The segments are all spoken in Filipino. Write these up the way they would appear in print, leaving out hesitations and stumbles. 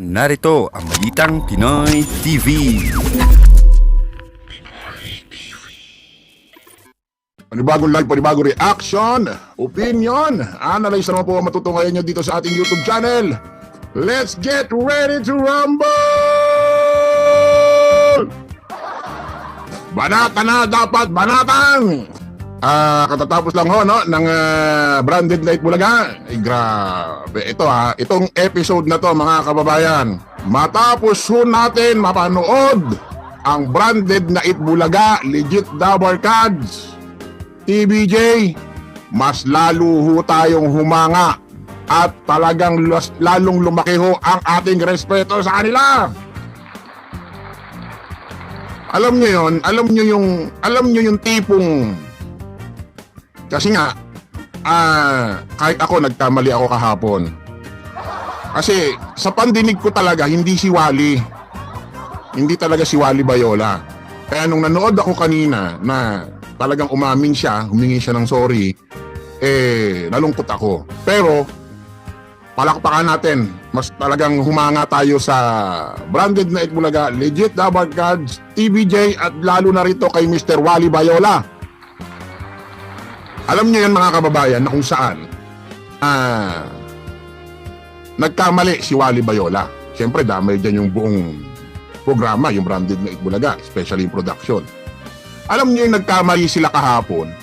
Narito ang Balitang Pinoy TV. Panibagong live, panibagong reaction, opinion, analyze naman po ang matutunghayan nyo dito sa ating YouTube channel. Let's get ready to rumble! Banata na dapat banatang! Katatapos lang ho, no, ng Branded Night Bulaga. Ay, grabe. Itong episode na to, mga kababayan. Matapos ho natin mapanood ang Branded Night Bulaga, Legit Dabar Cards, TBJ, mas lalo ho tayong humanga at talagang lalong lumaki ho ang ating respeto sa kanila. Alam nyo yung tipong, kasi nga, kahit ako nagkamali ako kahapon. Kasi sa pandinig ko talaga, hindi si Wally. Hindi talaga si Wally Bayola. Kaya nung nanood ako kanina na talagang umamin siya, humingi siya ng sorry, nalungkot ako. Pero, palakpakan natin. Mas talagang humanga tayo sa Branded Night Bulaga, Legit Dabar Cards, TBJ, at lalo na rito kay Mr. Wally Bayola. Alam niyo yan, mga kababayan, na kung saan nagkamali si Wally Bayola. Siyempre, damay dyan yung buong programa, yung Branded Night Bulaga, especially yung production. Alam niyo yung nagkamali sila kahapon,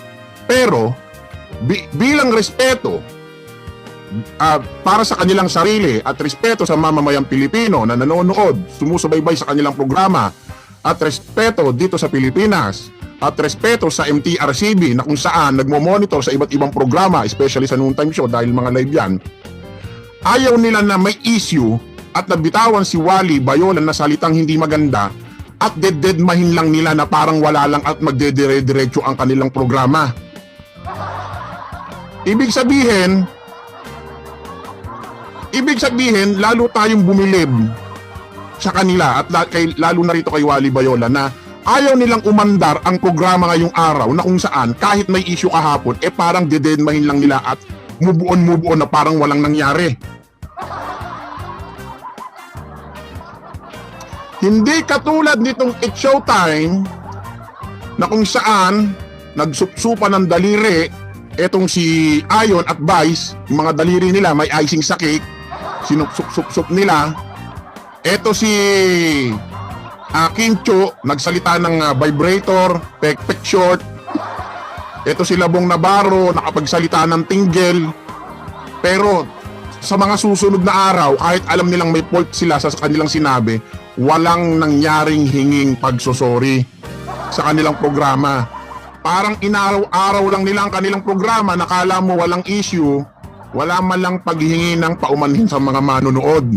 pero bilang respeto para sa kanilang sarili at respeto sa mamamayang Pilipino na nanonood, sumusubaybay sa kanilang programa, at respeto dito sa Pilipinas, at respeto sa MTRCB na kung saan nagmo-monitor sa iba't ibang programa, especially sa noontime show dahil mga live yan, ayaw nila na may issue at nabitawan si Wally Bayola na salitang hindi maganda at deadmahin lang nila na parang wala lang at magdedire-diretso ang kanilang programa. Ibig sabihin, lalo tayong bumilib sa kanila at lalo na rito kay Wally Bayola na ayaw nilang umandar ang programa ngayong araw na kung saan kahit may issue kahapon, parang dededmahin lang nila at move on na parang walang nangyari. Hindi katulad nitong It's Showtime na kung saan nagsupsupa ng daliri etong si Ayon at Vice, yung mga daliri nila may icing sa cake, sinup-sup nila. Eto si Kincho, nagsalita ng vibrator, pek short. Ito si Labong Navarro, nakapagsalita ng tinggel. Pero sa mga susunod na araw, kahit alam nilang may fault sila sa kanilang sinabi, walang nangyaring hinging pagsusori sa kanilang programa. Parang inaraw-araw lang nila ang kanilang programa, nakala mo walang issue, wala man lang paghihingi ng paumanhin sa mga manonood.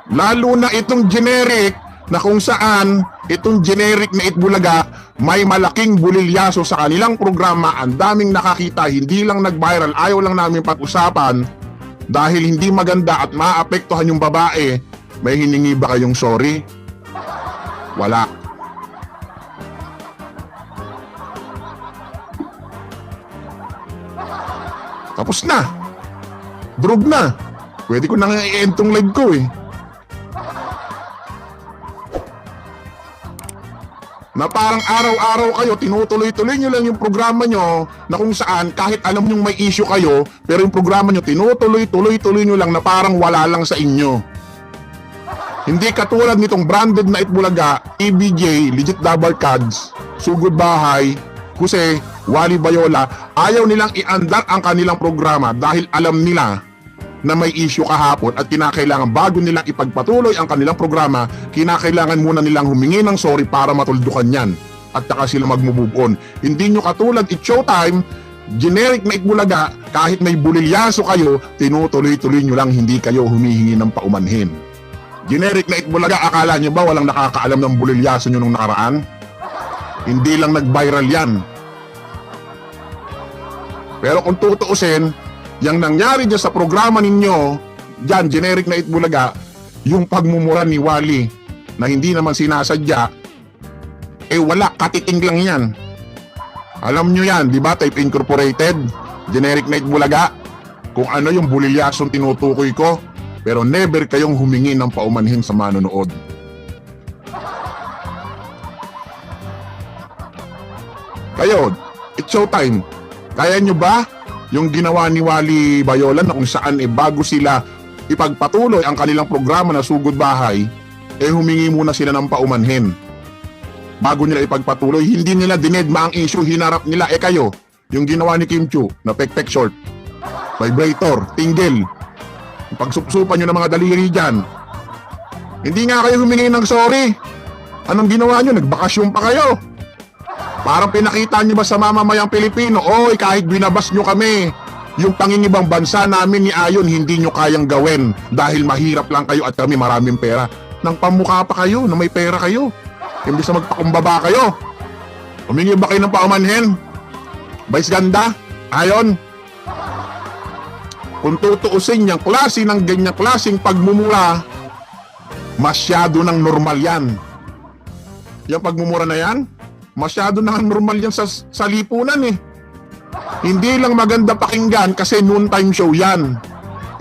Lalo na itong generic na kung saan itong generic na Itbulaga may malaking bulilyaso sa kanilang programa. Ang daming nakakita, hindi lang nag-viral, ayaw lang namin pag-usapan dahil hindi maganda at maapektuhan yung babae. May hiningi ba kayong sorry? Wala. Tapos na. Drog na. Pwede ko nang i-end tong live ko eh. Na parang araw-araw kayo, tinutuloy-tuloy nyo lang yung programa nyo na kung saan kahit alam nyo may issue kayo, pero yung programa nyo tinutuloy-tuloy nyo lang na parang wala lang sa inyo. Hindi katulad nitong Branded Night Bulaga, TBJ, Legit Dabar Cards, Sugod Bahay, Jose, Wally Bayola, ayaw nilang iandar ang kanilang programa dahil alam nila na may issue kahapon at kinakailangan bago nilang ipagpatuloy ang kanilang programa, kinakailangan muna nilang humingi ng sorry para matuldukan yan at saka sila mag-move on. Hindi nyo katulad It's Showtime, generic na Itbulaga, kahit may bulilyaso kayo, tinutuloy-tuloy nyo lang, hindi kayo humihingi ng paumanhin. Generic na Itbulaga, akala nyo ba walang nakakaalam ng bulilyaso nyo nung nakaraan? Hindi lang nag-viral yan. Pero kung tutuusin, yung nangyari dyan sa programa ninyo, dyan, generic na Itbulaga, yung pagmumura ni Wally na hindi naman sinasadya, wala, katiting lang yan. Alam nyo yan, di ba? Type Incorporated, generic na Itbulaga. kung ano yung bulilyasong tinutukoy ko, pero never kayong humingi ng paumanhin sa manonood. Kayo, it's showtime. Kaya nyo ba yung ginawa ni Wally Bayola na kung saan bago sila ipagpatuloy ang kanilang programa na Sugod Bahay, humingi muna sila ng paumanhin. Bago nila ipagpatuloy, hindi nila dinedma ang issue, hinarap nila. Kayo, yung ginawa ni Kim Chiu na pek-pek short, vibrator, tinggil, pagsupsupan nyo ng mga daliri dyan. Hindi nga kayo humingi ng sorry. Anong ginawa nyo? Nagbakasyon pa kayo. Parang pinakita nyo ba sa mamamayang Pilipino, oy, kahit binabas nyo kami, yung pangingibang bansa namin ni Ayon, hindi nyo kayang gawin dahil mahirap lang kayo at kami maraming pera. Nang pamukha pa kayo na may pera kayo. Imbis na magpakumbaba kayo. Humingi ba kayo ng paumanhin? Vice Ganda? Ayon? Kung tutuusin yung klase ng ganyang klaseng pagmumura, masyado ng normal yan. Yung pagmumura na yan, masyado na normal yan sa lipunan eh. Hindi lang maganda pakinggan kasi noontime show yan.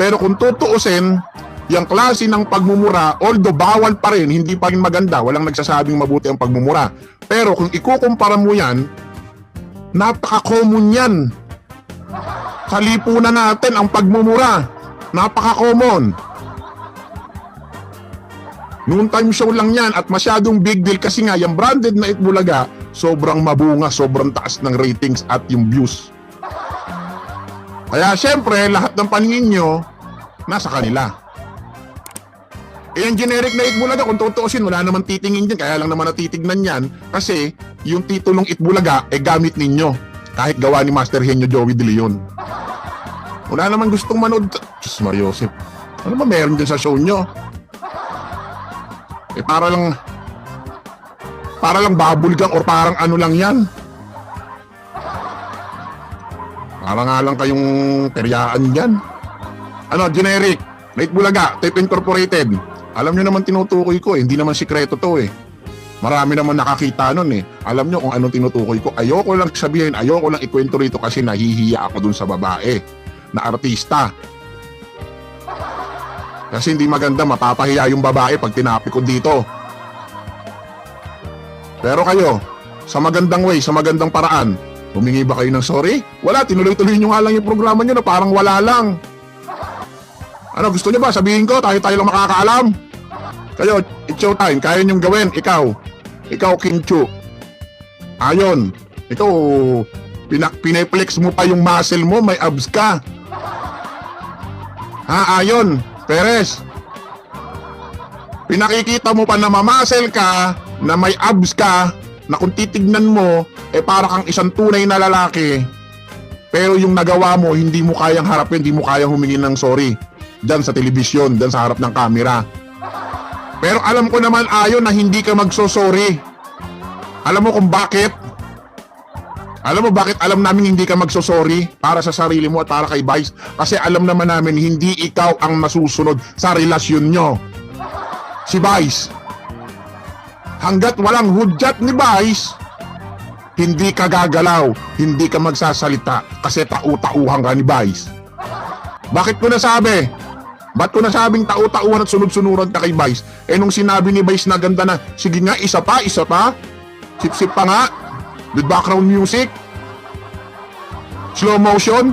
Pero kung tutuusin, yung klase ng pagmumura, although bawal pa rin, hindi pa rin maganda, walang nagsasabing mabuti ang pagmumura. Pero kung ikukumpara mo yan, napaka-common yan. Sa lipunan natin ang pagmumura, napaka-common. Noontime show lang yan at masyadong big deal kasi nga yung branded na Itbulaga, sobrang mabunga, sobrang taas ng ratings at yung views. Kaya syempre, lahat ng paningin nyo, nasa kanila. Yung generic na Itbulaga, kung tutuusin, wala naman titingin dyan, kaya lang naman natitignan yan kasi yung titulong Itbulaga, gamit ninyo. Kahit gawa ni Master Henyo Joey De Leon. Wala naman gustong manood. Diyos Mariosep, ano ba meron dyan sa show nyo? Para lang bubblegum or parang ano lang yan. Para nga lang kayong teryaan dyan. Ano, generic, Late Bulaga, Tape Incorporated. Alam nyo naman tinutukoy ko hindi naman sikreto to Marami naman nakakita nun Alam nyo kung anong tinutukoy ko. Ayoko lang sabihin, ayoko lang ikwento rito kasi nahihiya ako dun sa babae na artista. Kasi hindi maganda, mapapahiya yung babae pag tinapi ko dito. Pero kayo, sa magandang way, sa magandang paraan, humingi ba kayo ng sorry? Wala, tinuloy-tuloy nyo nga lang yung programa nyo na parang wala lang. Ano, gusto nyo ba? Sabihin ko, tayo lang makakaalam. Kayo, it's showtime, kaya nyong gawin. Ikaw Kim Chiu. Ayon, ikaw, pineplex mo pa yung muscle mo, may abs ka. Ha, Ayon Perez, pinakikita mo pa na mamasel ka, na may abs ka, na kung titignan mo, para kang isang tunay na lalaki. Pero yung nagawa mo, hindi mo kayang harapin, hindi mo kayang humingi ng sorry. Diyan sa telebisyon, diyan sa harap ng kamera. Pero alam ko naman, Ayon, na hindi ka magsosorry. Alam mo kung bakit? Alam mo bakit alam namin hindi ka magsosorry para sa sarili mo at para kay Vice? Kasi alam naman namin hindi ikaw ang masusunod sa relasyon nyo. Si Vice. Hanggat walang hudyat ni Vice, hindi ka gagalaw, hindi ka magsasalita kasi tau-tauhan ka ni Vice. Bakit ko nasabi? Ba't ko nasabing tau-tauhan at sunod-sunuran ka kay Vice? Nung sinabi ni Vice na ganda na, sige nga, isa pa, sip-sip pa nga, with background music, slow motion,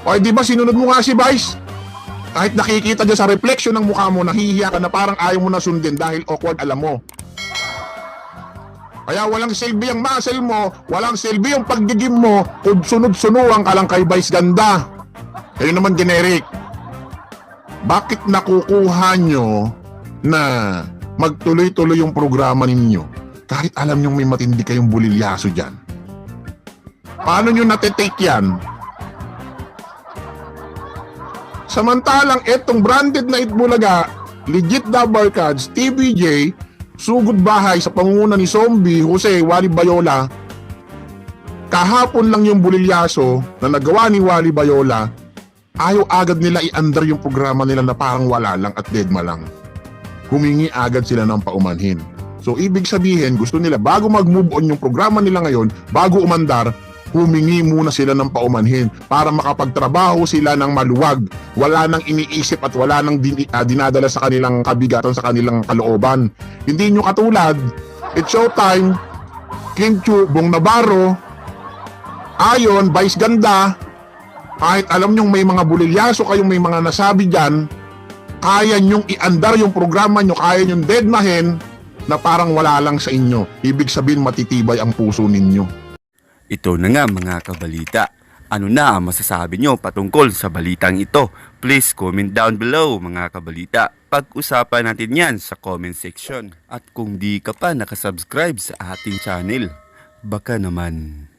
o di ba sinunod mo nga si Vice? Kahit nakikita dyan sa reflection ng mukha mo, nahihiya ka na parang ayaw mo na sundin dahil awkward, alam mo. Kaya walang silbi ang muscle mo, walang silbi yung pagiging mo kung sunod-sunuran ka lang kay Vice Ganda. Kayo naman generic. Bakit nakukuha nyo na magtuloy-tuloy yung programa ninyo kahit alam nyo may matindi kayong bulilyaso dyan? Paano nyo natitake yan? Samantalang etong branded na Itbulaga, legit na barkads, TVJ, Sugod Bahay sa pangunguna ni Zombie, Jose, Wally Bayola, kahapon lang yung bulilyaso na nagawa ni Wally Bayola, ayaw agad nila i-under yung programa nila na parang wala lang at deadma lang. Humingi agad sila ng paumanhin. So ibig sabihin, gusto nila bago mag-move on yung programa nila ngayon, bago umandar, humingi muna sila ng paumanhin para makapagtrabaho sila ng maluwag. Wala nang iniisip at wala nang dinadala sa kanilang kabigatan, sa kanilang kalooban. Hindi nyo katulad, it's showtime, Kim Chu, Bong Navarro, Ayon, Vice Ganda, kahit alam nyong may mga bulilyaso kayong may mga nasabi dyan, kaya nyong iandar yung programa nyo, kaya nyong deadmahin na parang wala lang sa inyo. Ibig sabihin matitibay ang puso ninyo. Ito na nga mga kabalita. Ano na ang masasabi nyo patungkol sa balitang ito? Please comment down below mga kabalita. Pag-usapan natin yan sa comment section. At kung di ka pa nakasubscribe sa ating channel, baka naman